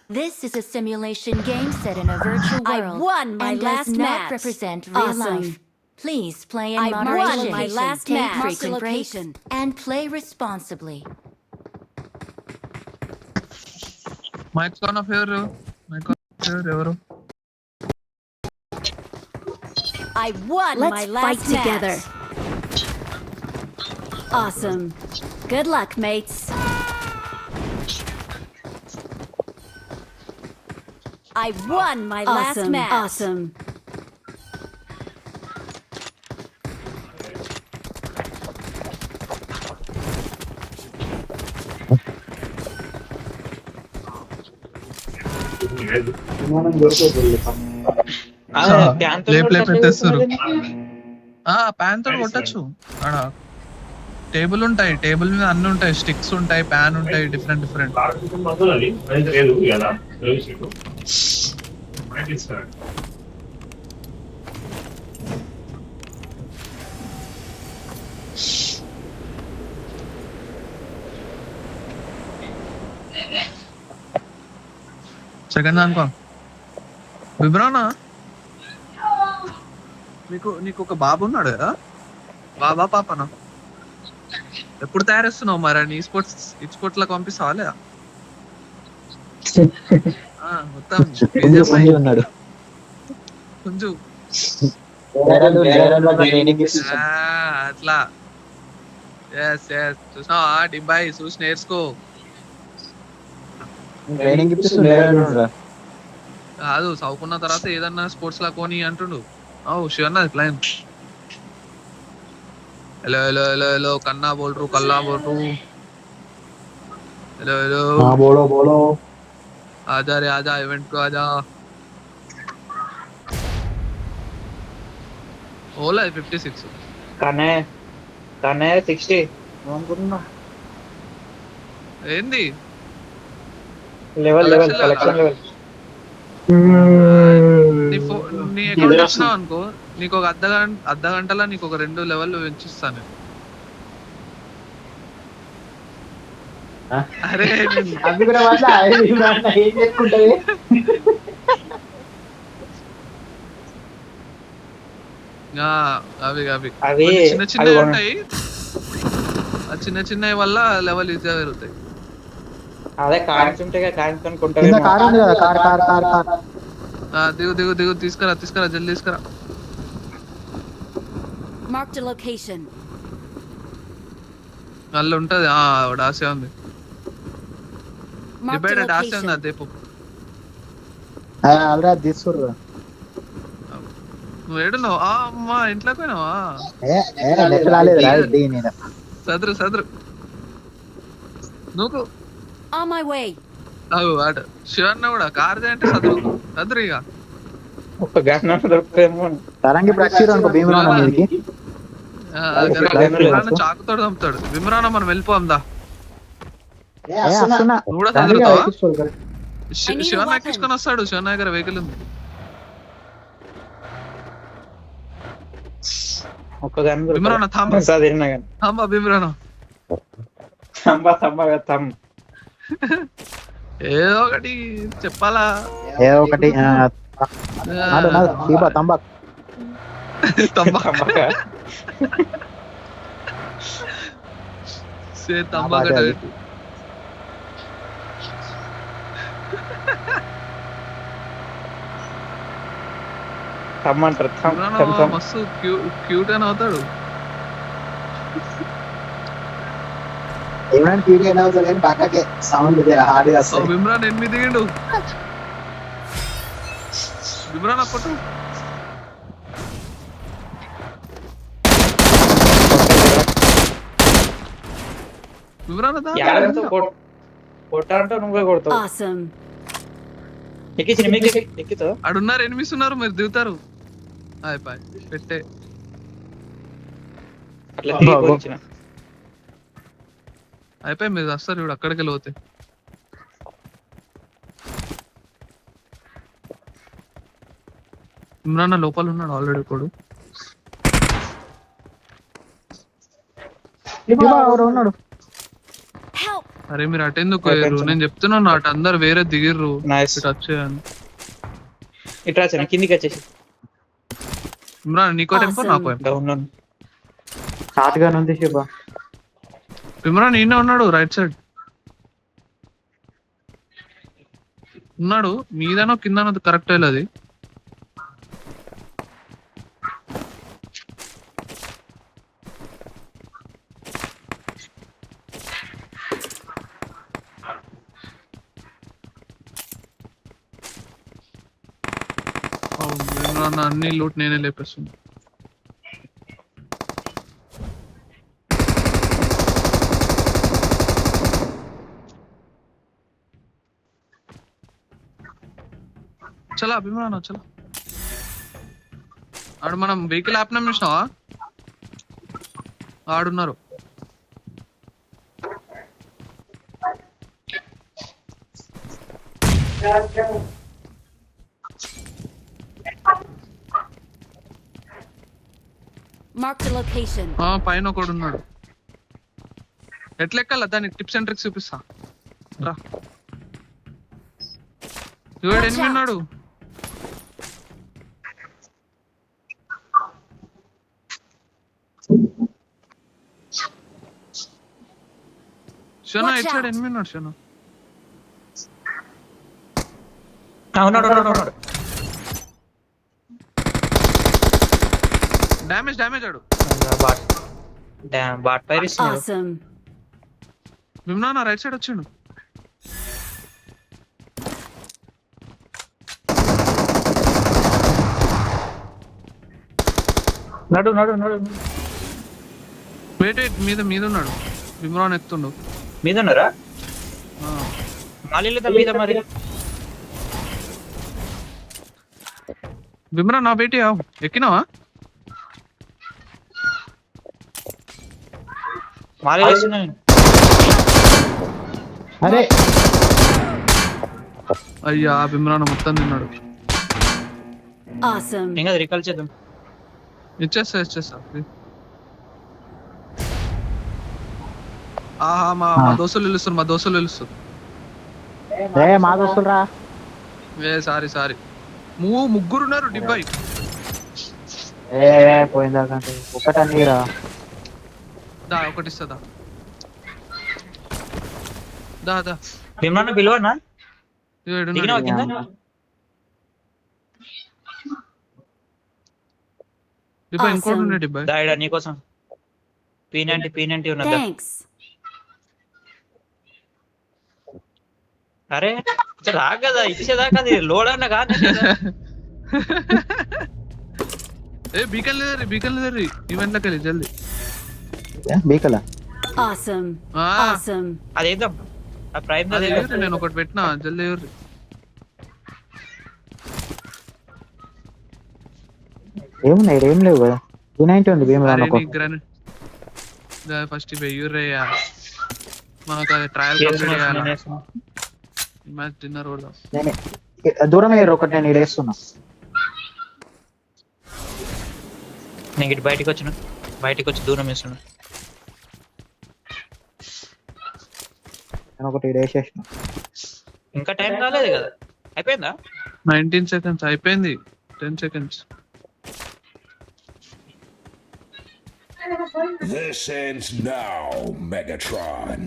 This is a simulation game set in a virtual world. I won my and last does not match. represent real Awesome. life. Please play in I moderation. won my last Take match. frequent breaks Location. and play responsibly. Mic on off ఎవరు ఎవరు I won Let's my fight last together. match. Awesome. Good luck, mates. I won my last match. Awesome. పెట్టేస్తారు pan తోటి కొట్టచ్చు ఆడ table ఉంటాయి, table మీద అన్ని ఉంటాయి, స్టిక్స్ ఉంటాయి, ప్యాన్ ఉంటాయి, డిఫరెంట్ డిఫరెంట్. సెకండ్ అనుకో విబ్రానా, నీకు ఒక బాబు ఉన్నాడు కదా, బాబా పాపనా? ఎప్పుడు తయారేస్తున్నావు మరి? నీ స్పోర్ట్స్ లకు పంపిస్తావా లేదా? మొత్తం కొంచెం అట్లా చూసినావా డిబ్బాయి? చూసి నేర్చుకో. కాదు చదువుకున్న తర్వాత ఏదన్నా స్పోర్ట్స్ లా కొని అంటుండు. Shivanna plan. Hello hello hello hello Kanna बोल रू, कल्ला बोल रू. हेलो हेलो हाँ बोलो आजा रे आजा, इवेंट को आजा. ఓలా 56 కనే 60 అనుకుంటున్నా. ఏంది లెవెల్ కలెక్షన్ లెవెల్. నీ అకౌంట్ ఇచ్చినావు అనుకో, నీకు ఒక అర్ధ గంటలో నీకు ఒక 2 లెవెల్ పెంచిస్తాను. అరే అవి కూడా ఏం చేసుకుంటాయి. అవి చిన్న చిన్నవి ఉంటాయి, ఆ చిన్న చిన్నవి వల్ల లెవెల్ ఈజీగా పెరుగుతాయి. అదే కార్డ్స్ ఉంటాయి, కార్డ్స్ దిగు దిగు దిగు, తీసుకురా జల్దీ తీసుకురా. Marked a location. అల్ల ఉంటది. డాసే ఉంది, Marked a డిబేట్ డాసే ఉంది. location. అదేపు ఆల్రెడీ తీసుకుర్రు. నువ్వు ఏడున్నావు? అమ్మా ఇంట్లోకి పోయినావా? సదురు నువ్వు On my way. ఆట శివన్న కూడా కార్ అంటే సదురు ఇక ఒక గన్ దొరుకుతాయేమో. తరంగి ప్రక్షీర్ అనుకో భీమరాన మీదకి చాకుతోడు చంపుతాడు. విమరాన మనం వెళ్ళిపోందా? వస్తున్నా నువ్వు కూడా చదువుతావా? శివన్న ఎక్కించుకొని వస్తాడు, శివన్న దగ్గర వెహికల్ ఉంది. ఒక గన్ విమరాన థంబా విమరాన ఏదో ఒకటి చెప్పాలా? ఏదో ఒకటి తంబాక్ మస్తు క్యూట్ అని అవుతాడు. విమ్రాన్ 8 దిగిండు. విమ్రాన్ అప్పటి విమ్రాన్ నువ్వే కొడతావు. Awesome. అడున్నారు, ఎనిమిస్ ఉన్నారు, మీరు దిగుతారు. పెట్టే అయిపోయి మీరు వస్తారు ఇప్పుడు అక్కడికి వెళ్ళిపోతే. ఇమ్రాన్ లోపల ఉన్నాడు ఆల్రెడీ. ఇప్పుడు ఉన్నాడు అరే మీరు అటెందుకు పోయారు? నేను చెప్తున్నాను అటు అందరు వేరే దిగిర్రు. నైస్ ఇటు వచ్చేయని. ఇట్లా వచ్చాను కిందికి వచ్చేసి ఇమ్రాన్ నీకో టెంపో Awesome. నాకో టెంపో. డౌన్ షార్ట్ గా ఉంది శివ. ఇమ్రాన్ ఈయన ఉన్నాడు రైట్ సైడ్ ఉన్నాడు. మీదనో కిందనో కరెక్ట్ అది. అన్ని లూట్ నేనే లేపేస్తున్నా. చలా అభిమాన చలా. ఆడు మనం వెహికల్ ఆపినాం చూసినావా? ఆడున్నారు. Mark the location. పైన ఒకడు ఉన్నాడు. ఎట్లెక్కాల దానికి టిప్స్ అండ్ ట్రిక్స్ చూపిస్తా రా. చూడు ఎనిమిది ఉన్నాడు. షోనా Watch ఇచ్చాడు out. ఎనిమిది ఉన్నాడు. షోనా ఉన్నాడు డ్యామేజ్ ఆడు. బాట్ పైర్ ఇస్తున్నాడు. Awesome. విమ్నా నా రైట్ సైడ్ వచ్చిండు. నడు వెయిట్ మీద ఉన్నాడు. విమ్రాన్ ఎక్కుతుండు. మీద ఉన్నారా? ఆ. మాలీలదా మీద మరి విమ్రాన్ నా బేటీ ఎక్కినావా? మాలీలు వస్తున్నాయి. అరే అయ్యా విమ్రాన్ మొత్తం తిన్నాడు. Awesome. ఇంకా రికాల్ చేద్దాం. ఇచ్చేస్తా. ఆహా మా దోస్తులు పిలుస్తారు. మా దోస్తులు రా. సారీ ముగ్గురు ఉన్నారు. డిబ్బాయి పోయిందాకంటే ఒకటన్నీ రా. దా ఒకటి ఇస్తుందా? దా భీమన్న పిలువన్నా ఈడు దిగినావా కింద? డిబ్బాయి ఇంకోటి ఉండే డిబ్బాయి. దాయిడా నీకోసం P90 ఉన్నదా? Thanks. అరే రాక కదా ఇచ్చేదాకా లోడ్ అన్న కాదు. ఏ బీకన్ లేదర్రి ఈవెంట్ లోకి వెళ్ళి జల్దీ. బీకలా Awesome. ఆ, Awesome. అదేద్దాం ఆ ప్రైమ్ అది ఎవర్రి? నేను ఒకటి పెట్టినా జల్దీ ఎవర్రి? ఏమున్నాయి ఏం లేవు కదా. P90 ఉంది భీమరాన్. ఫస్ట్ వెయ్యూరయ్యా మనకు అది ట్రయల్ కంప్లీట్ చేయాలి. మ్యాచ్ డిన్నర్ కూడా దూరం అయ్యారు ఒకటి. నేను ఇడేస్తున్నా. నేను ఇటు బయటకు వచ్చి దూరం వేస్తున్నా. నేను ఒకటి ఇడేసేసిన. ఇంకా టైం కాలేదు కదా, అయిపోయిందా? 19 seconds అయిపోయింది. 10 seconds. This ends now, Megatron.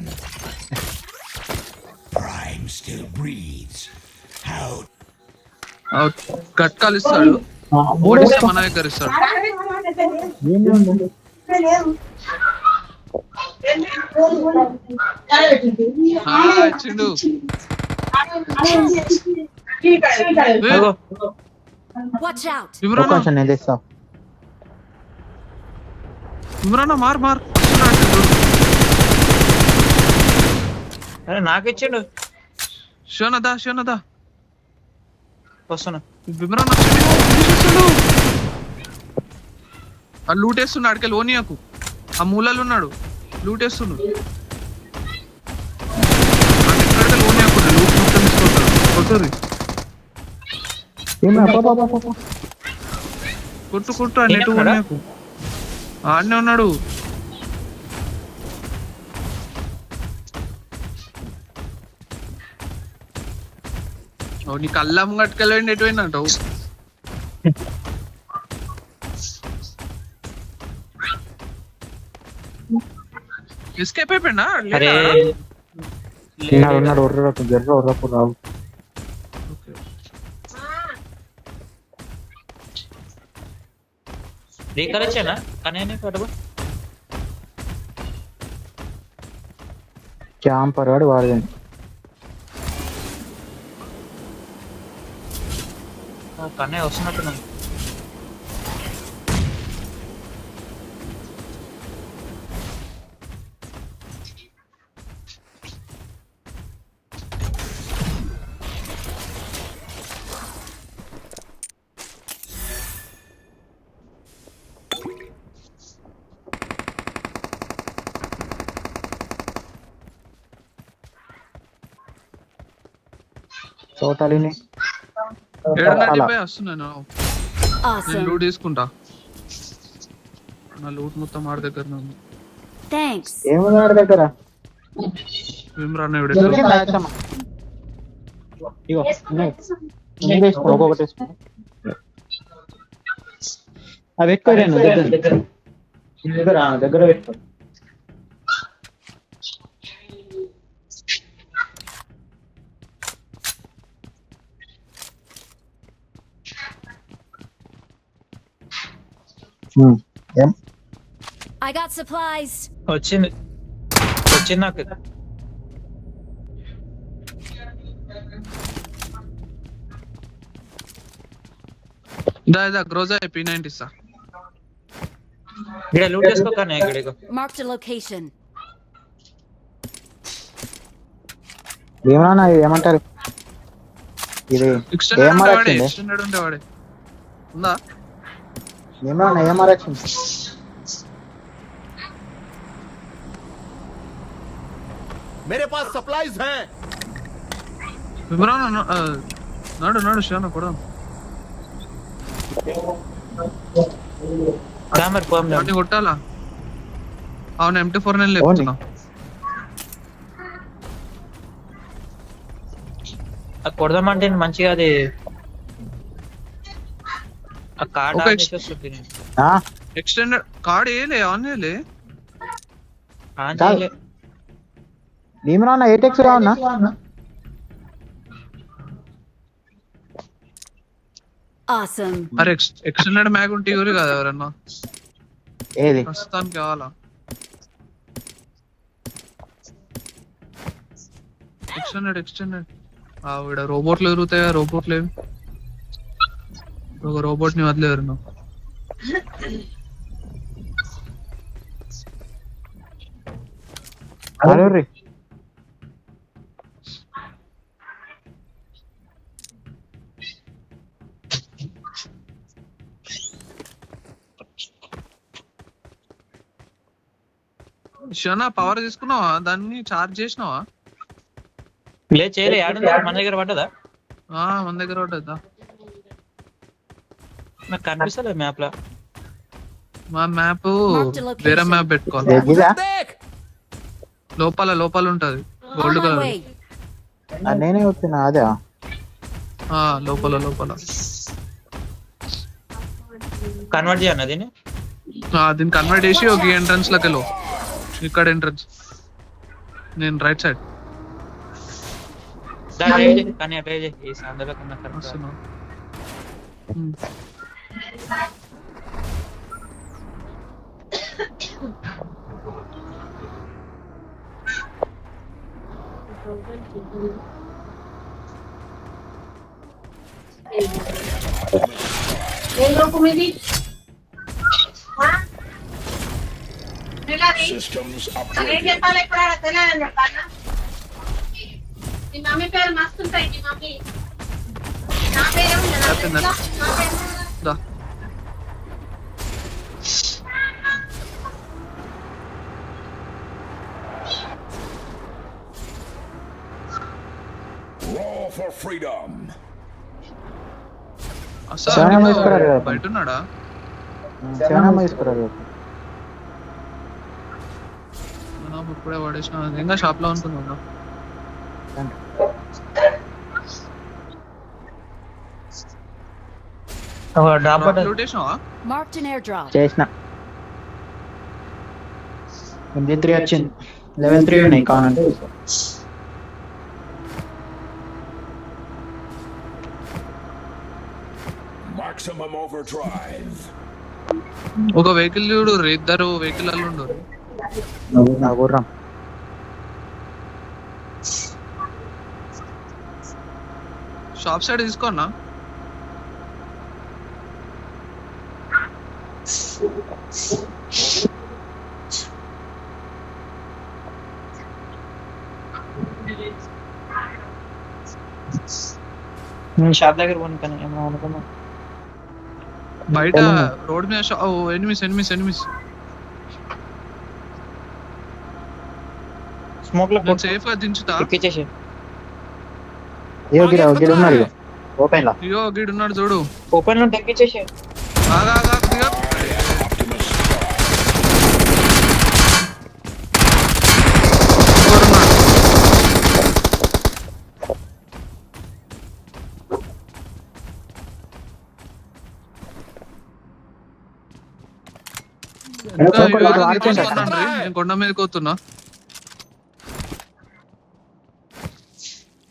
Prime still breathes. How? Out కట్కాలు ఇస్తాడు. ఓడిస్తే మన దగ్గర ఇస్తాడు. ఇచ్చిండు. Watch out. కొంచెం నేను తెస్తా. ఇమ్రాన్ మార్ అరే నాకు ఇచ్చిండు. షోనదా వస్తున్నా. విమరాన్ వచ్చిండు. ఆ లూటేస్తున్నాడు. అడికెళ్ళి ఓనియాకు ఆ మూలలో ఉన్నాడు. లూటేస్తుండు. ఓనియాకు లూట్ మొత్తం తీసుకుంటాడు. కొట్టుర్రి కొట్టు ఆ నెట్ ఓనియాకు. ఆడనే ఉన్నాడు. నీ కళ్ళం కట్టుకెళ్ళండి ఎటు పోయినట్టు ఎస్కేప్ అయిపోయినా అరే ఉన్నాడు ఉర్రకు జర్ర ఉర్రకు రావు. రీకర్ వచ్చానా కానీ పడబో క్యాంపర్ వాడు వాడదండి. కన్నయ్య వస్తున్నట్టున్నాను. తోటలిని వస్తున్నాను నేను Awesome. లూట్ తీసుకుంటా. నా లూట్ మొత్తం ఆడ దగ్గర ఉంది. Thanks. ఏముంది వాడి దగ్గర? విమ్రాన్ దొరికిందా అచ్చమ్మ? ఇగో ఉన్నాయి. ఇన్ని తీసుకో, ఒక్కొక్కటి తీసుకో. అవి ఎక్కువ దగ్గర పెట్టుకో. ఏం I got supplies. వచ్చింది నాకు. దా గ్రోజా P90 ఇస్తా. ఇక్కడ లూట్ చేసుకో కన్నయ్య. ఇక్కడ Marked a location. ఏమన్నా ఏమంటారు ఇది? ఎక్స్టెండెడ్ ఉండేవాడే ఉందా? ఏమన్నా ఏమన్నా వచ్చింది? मेरे पास सप्लाईज हैं. విమ్రాన్ నాడు షానా కూడా కెమెరా ఫామ్ వాటిని కొట్టాలా? అవును MT4 నేను లేపుతున్నా. అది కొడదామంటే మంచిగా అది ఆ కార్డ్ ఒక ఆన్ చేసి వస్తుంది. ఎక్స్టెండెడ్ కార్డ్ ఏలే ఆన్ చేయలే. ఆన్ చేయలే. ఏమన్నా ఏటెక్స్ రావన్నా? Awesome. అరే ఎక్స్టెండెడ్ మ్యాగ్ ఉంటే ఇవ్వరు కదా ఎవరన్నా? ఏది ప్రస్తుతానికి కావాలా? ఎక్స్టెండెడ్ ఆవిడ రోబోట్లు ఎదురుతాయా? రోబోట్లు ఏవి? ఒక రోబోట్ ని వదిలేరు నువ్వు. అరే షనా పవర్ తీసుకున్నావా? దాన్ని చార్జ్ చేసినావా? లేదు చేయలే. ఆడుంది మన దగ్గర పడ్డదా? మన దగ్గర పడ్డదా? నాకు కనిపిస్తలేదు మ్యాప్ లో. మా మ్యాప్ వేరే మ్యాప్ పెట్టుకోవాలి. లోపల ఉంటది gold On my colour. way. నేనే వచ్చిన అదే లోపల కన్వర్ట్ చేయను దీన్ని. దీన్ని కన్వర్ట్ చేసి ఒక ఎంట్రన్స్ లోకి వెళ్ళు. ఇక్కడ ఎంట్రన్స్ నేను రైట్ సైడ్ కానీ అట్లా ఈ సందులో కన్నా వస్తున్నా. Systems upgraded. మీ మమ్మీ పేరు మస్తుంటాయి. మీ మమ్మీ నా పేరు దా. Raw for freedom. చాలా తీసుకురారు కదా. బయట ఉన్నాడా? చాలా తీసుకురారు. ఇప్పుడే పడేసిన ఇంకా షాప్ లో అనుకున్నా. డ్రాప్ పడ్డది. లూట్ చేసినావా? Marked an airdrop. చేసిన MG3 వచ్చింది. లెవెల్ 3 ఉన్నాయి కావాలంటే తీసుకో. Maximum overdrive. ఒక వెహికల్ చూడు, ఇద్దరు వెహికల్ అల్లు ఉండు. నా గుర్రం షాప్ సైడ్ తీసుకోన్నా. నేను షాప్ దగ్గర పోను కానీ ఏమో అనుకున్నా. బయట రోడ్ మీద ఎనిమిస్ స్మోక్ లో నేను సేఫ్ గా దించుతా. ఎక్కిచ్చేసి ఏ గిడ ఉన్నారు ఇగో ఓపెన్ లా. అయ్యో గీడున్నాడు చూడు. ఓపెన్ లో ఎక్కిచ్చేసి ఆగా ఆగా దిగా. నేను కొండ మీద కోతున్నా.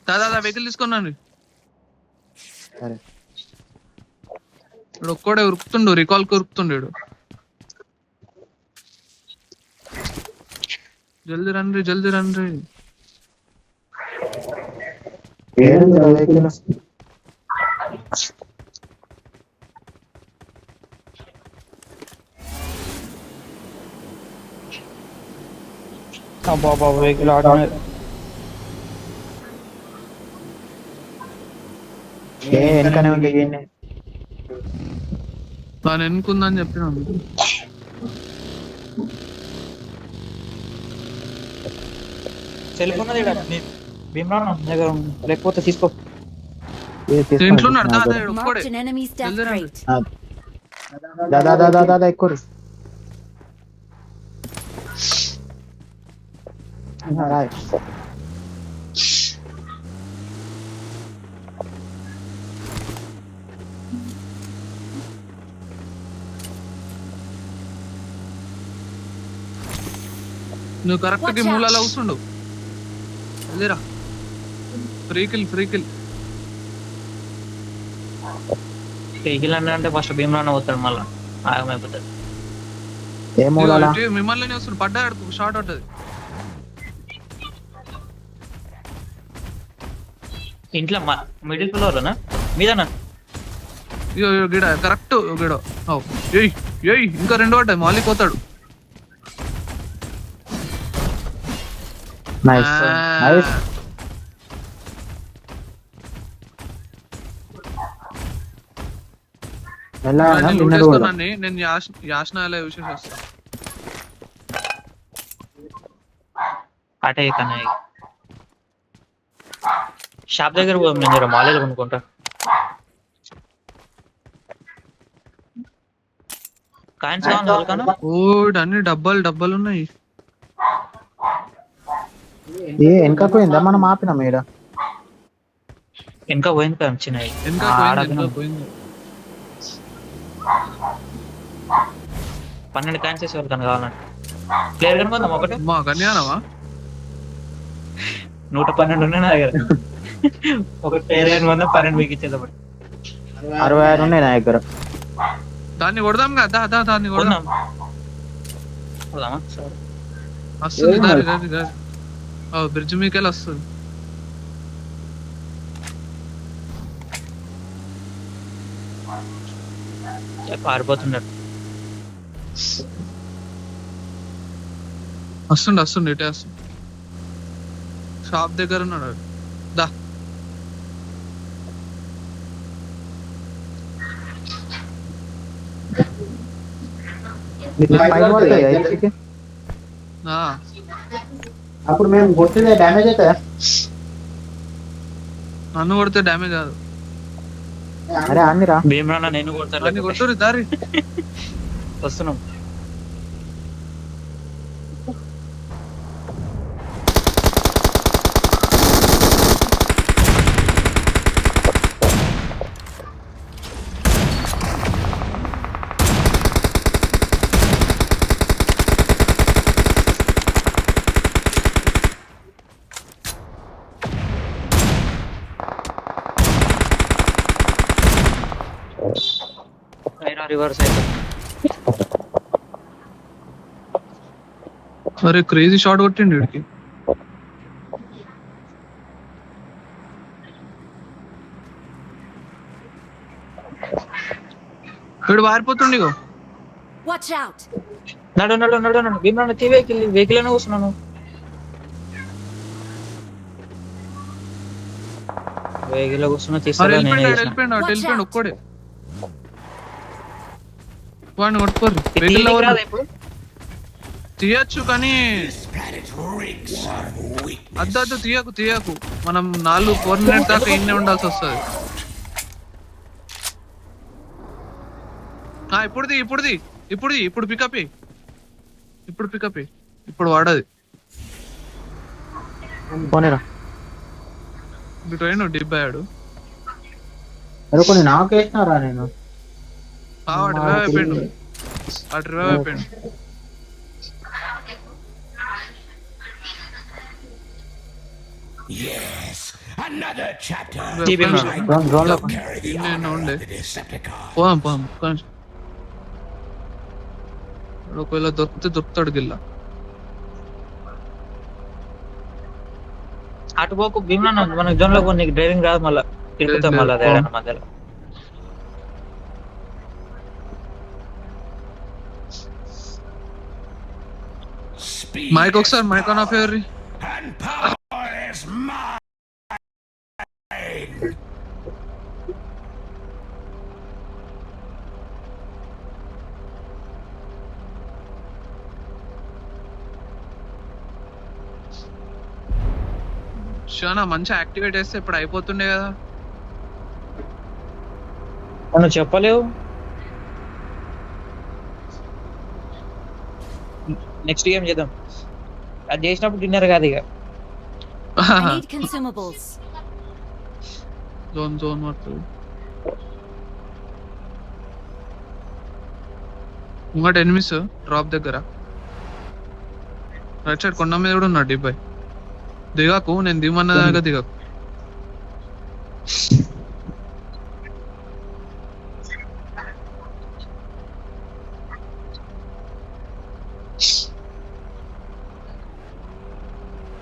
దాదా వెహికల్ తీసుకున్నాను. సరే ఇప్పుడు ఒక్కడే ఉరుకుతుండు, రికాల్ కి ఉరుకుతుండేడు. జల్దీ రండి. ఏడుంది ఆ వెహికల్? బాబా వెహికల్ ఆటోమేటిక్ వెనకనే ఉంది ఏంటి? దాని ఎన్నుకుందని చెప్పినాను. సెల్ ఫోన్ భీమరావు దగ్గర ఉంది. లేకపోతే తీసుకో. ఇంట్లో ఉన్నాడు దాదా ఒక్కడే. Marked an enemy's death Jaldí, crate. దాదా ఎక్కువ నువ్వు కరెక్ట్ గా మూలాలు అవుతుండు. అదేరా ఫ్రీ కిల్ వెహికల్ అంటే ఫస్ట్ భీమరావు పోతాడు, మళ్ళా ఆగమైపోతాడు. ఏ మూలాలా? మిమ్మల్ని వస్తుంది. పడ్డాడు షార్ట్ అవుతుంది. ఇంట్లో మిడిల్ ఫ్లోర్ మీదనా? గిడ కరెక్ట్ గిడ. ఏయ్ ఇంకా 2 పడ్డాయి. మాలిక్ పోతాడు. Nice nice. నేను యాశనాలే విషయం చేస్తా. అటే కన్నా షాప్ దగ్గర నేను జర మాలేలు కొనుక్కుంటా. కాయిన్స్ కావాలి కన్నా. అన్ని డబ్బాలు ఉన్నాయి. ఏ వెనక పోయిందా? మనం ఆపినాం ఈడ. ఇంకా పోయింది కదా చిన్నవి. ఇంకా పోయింది. 12 కాయిన్స్ వేసేవాళ్ళు కన్నా కావాలంటే ప్లేయర్ కనుకుందాం. ఒకటి మా కన్యానమా 112 ఉన్నాయి నా దగ్గర. ఒక ప్లేయర్ కనుకుందాం, 12 మీకు ఇచ్చేద్దాం. 66 ఉన్నాయి నా దగ్గర. దాన్ని కొడదాం కదా. దాన్ని కొడదాం. కొడదామా? సరే వస్తుంది దారి. బ్రిడ్జ్ మీకెళ్ళి వస్తుంది. పారిపోతున్నాడు. వస్తుండు ఇటే వస్తుంది. షాప్ దగ్గర ఉన్నాడు. దా అప్పుడు మేము కొట్టిన డ్యామేజ్ అవుతుందా? నన్ను కొడితే డ్యామేజ్ కాదు. అరే అన్నిరా భీమరావు నేను కొడతాను. కొట్టురు దారి. వస్తున్నాం. రివర్స్ అయితే అరే క్రేజీ షాట్ కొట్టిండు వీడికి. వీడు పారిపోతుండు ఇగో. Watch out! నడు నడు నడు నడు భీమరాన్న తీ వెహికల్ అయినా కూర్చున్నాను. వెహికల్ కూర్చున్నా అరే తీస్తా వెళ్ళిపోయిండు అటు వెళ్ళిపోయిండు ఒక్కడే. వాడిని కొట్టుకోరు. వెహికల్ ఇప్పుడు తీయచ్చు కానీ అద్దు తీయకు మనం 4 మినిట్స్ దాకా ఇన్నే ఉండాల్సి వస్తుంది. ఇప్పుడు పికప్ ఇప్పుడు వాడది పోనేరా. ఇటు అయినా డిబ్బాయాడు. అరే కొన్ని నాకు వేసినారా నేను. అటు రివైవ్ అయిపోయిండు. Yes, another chapter. డ్రోన్ లో Carry the నేను honor ఉండే of the Decepticons. పోదాం ఒకవేళ దొరుకుతాడు గిల్ల. అటు పోకు భీమరాన్న మన జోన్ లో నీకు డ్రైవింగ్ రాదు మళ్ళా తిరుగుతాం మళ్ళా అదే మధ్యలో. Speed మైక్ ఒకసారి మైక్ ఆన్ ఆఫ్ ఎవరి. and power is mine. Shana మంచిగా యాక్టివేట్ చేస్తే ఇప్పుడు అయిపోతుండే కదా. నువ్వు చెప్పలేవు. నెక్స్ట్ గేమ్ చేద్దాం. అది చేసినప్పుడు డిన్నర్ కాదు ఇక. I need consumables. జోన్ పడుతుంది. ఇంకోటి ఎనిమిస్ డ్రాప్ దగ్గర రైట్ సైడ్ కొండ మీద కూడా ఉన్నాడు డిబ్బాయి. దిగాకు, నేను దిగమన్న దాకా దిగాకు.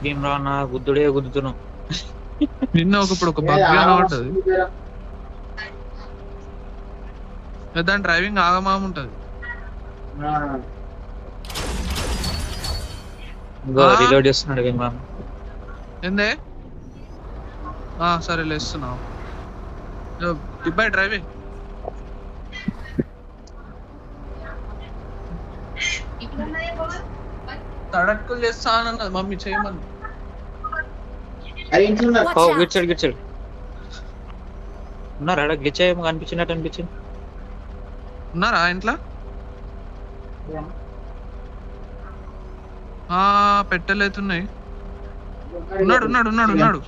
భీమరాన్న గుద్దుడే గుద్దుతున్నాం. నిన్న ఇప్పుడు ఒక బగ్ కనబడ్డది. దాని డ్రైవింగ్ ఆగమాగం ఉంటది. రిలోడ్ చేస్తున్నాడు భీమరాన్న. ఏందే సరే లేస్తున్నావు. డిబ్బాయి డ్రైవింగ్ తడక్కులు చేస్తానన్నది మమ్మీ చేయమని. Watch out! గిచ్చాడు ఉన్నారా అక్కడ గ్లిచ్ అయ్యేమో అనిపించినట్టు అనిపించింది. ఉన్నారా ఇంట్లో? పెట్టలేతున్నాయి. ఉన్నాడు.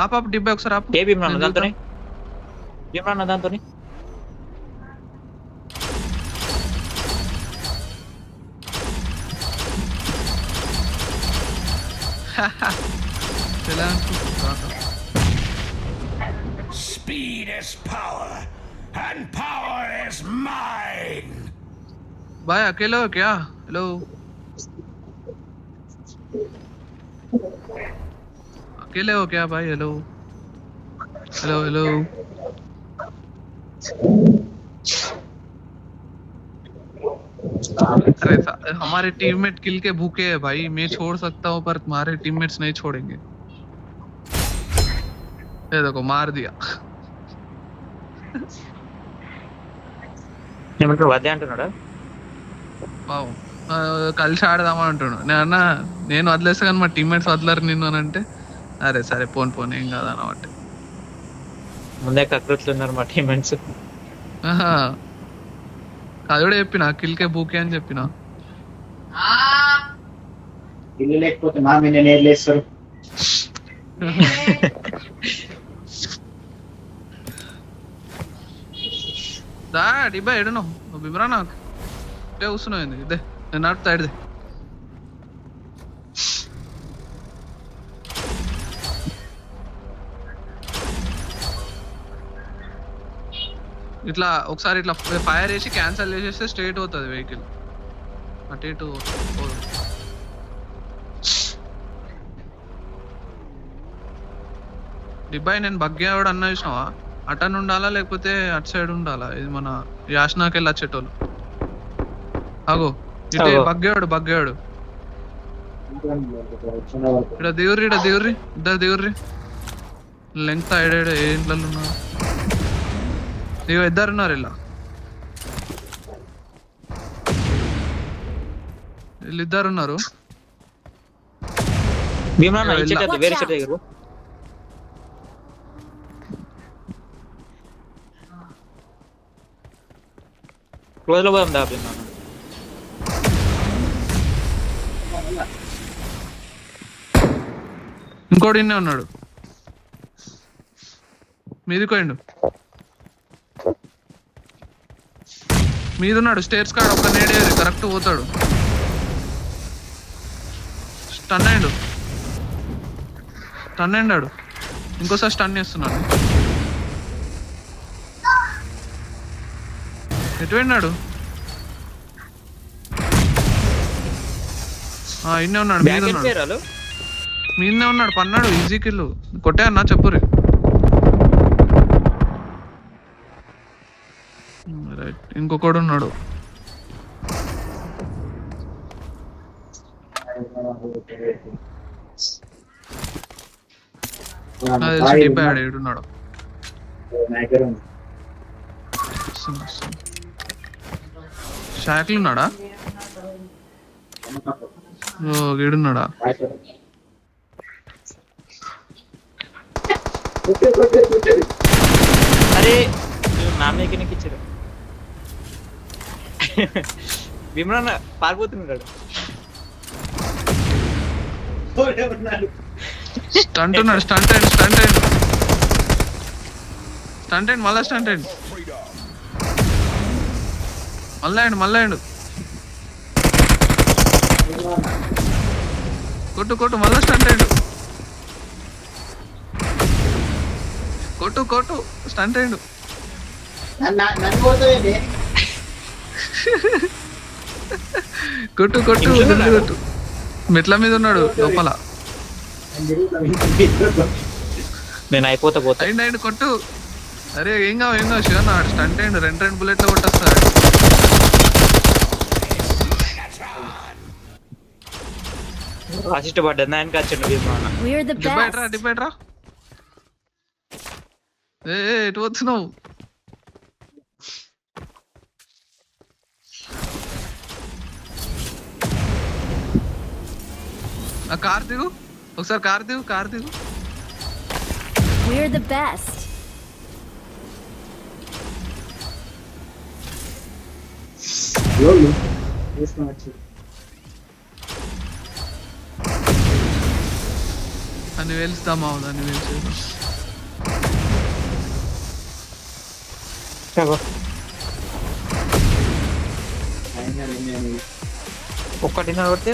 ఆపాప డిబ్బాయి ఒకసారి ఆపు. ఏ భీమరాన్న దాంతోని Speed is power, and power is mine. भाई अकेले हो क्या? हेलो अकेले हो क्या भाई? हेलो अरे हमारे टीममेट किल के भूखे है भाई. मैं छोड़ सकता हूँ पर तुम्हारे टीममेट्स नहीं छोड़ेंगे. ये देखो मार दिया. ఏమంటారు అదే అంటున్నాడా? కలిసి ఆడదామని అంటున్నాడు. నేను వదిలేస్తా కానీ మా టీమ్మేట్స్ వదలరు నిన్ను అని అంటే అరే సరే పోను ఏం కాదు అన్నమాట. ముందే కకృతులు ఉన్నారు మా టీమెంట్స్. అది కూడా చెప్పిన కిల్కే బూకే అని చెప్పిన. ఇల్లు లేకపోతే మా మీద నేర్లేస్తారు. దా డిబ్బా ఎడును బిమ్రానా కూర్చున్నావు. ఇదే నేను నడుపుతా ఎడదే. ఇట్లా ఒకసారి ఇట్లా ఫైర్ చేసి క్యాన్సిల్ చేసేస్తే స్ట్రైట్ అవుతుంది వెహికల్, అటు ఇటు పోదు. డిబ్బాయి నేను బగ్గేవాడు అన్న చూసినావా, అటన్ ఉండాలా లేకపోతే అటు సైడ్ ఉండాలా? ఇది మన యాష్నాకి వెళ్ళి వచ్చేటోళ్ళు. అగో ఇటే బగ్గేవాడు ఇక్కడ దిగుర్రి ఇద్దరు దిగుర్రి. లెంగ్త్ ఐడాడు ఏ ఇంట్లో ఉన్నారు, ఇగో ఇద్దరు ఉన్నారు ఇలా, వీళ్ళిద్దరు ఉన్నారు. భీమనా ఈ చెట్టు వేరే చెట్టు దగ్గర క్లోజ్ లో పోదాం దా భీమనా. ఇంకోటి ఇన్నే ఉన్నాడు, మీది పోయిండు, మీదున్నాడు స్టేర్స్ కాడ. ఒక్క నేడే కరెక్ట్ పోతాడు. స్టన్ అయ్యాడు, ఇంకోసారి స్టన్ చేస్తున్నాడు. ఎటు వెళ్ళాడు? ఇన్నే ఉన్నాడు, మీదనే ఉన్నాడు, పన్నాడు. ఈజీ కిల్లు కొట్టే అన్నా చెప్పురి. రైట్, ఇంకొకడు ఉన్నాడు. డిబ్బాడు ఏడున్నాడు. షాక్లు ఉన్నాడా? ఓ గీడున్నాడా? అరే నాన్నకి నీకు ఇచ్చారు. భీమనా పారిపోతున్నాడు. స్టంట్ ఉన్నాడు, స్టంట్ అయ్యండి మళ్ళా స్టంట్ అయ్యండి మళ్ళా అయ్యండు. కొట్టు మళ్ళా స్టంట్ అయ్యండు. కొట్టు స్టంట్ అయ్యండు. కొట్టు మెట్ల మీద ఉన్నాడు లోపల. నేను అయిపోతా అయ్యండి కొట్టు. అరే ఏం కావు శివన్ స్టంట్ అయ్యండు. రెండు బుల్లెట్లు కొట్టేస్తాడు. అసిస్ట్ పడ్డది నాయనకి వచ్చిండు భీమనా. We're the best. డిబేట్రా ఎటు వచ్చినావు? ఆ కార్ దిగు ఒకసారి, కార్ దిగు. We're the best. అని వెళ్తామా? దాన్ని వెళ్తాం. ఒక్కటి కొడితే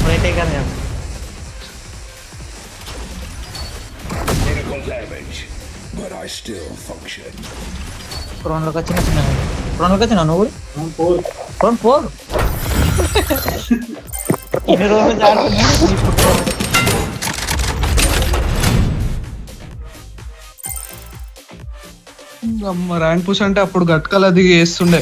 రైతే కానీ Critical damage, but I still function. క్రోన్లోకి వచ్చిన నువ్వు క్రోన్ 4 ఇన్ని రోజులు ర్యాంక్ పుష్ అంటే అప్పుడు గట్కల దిగి వేస్తుండే.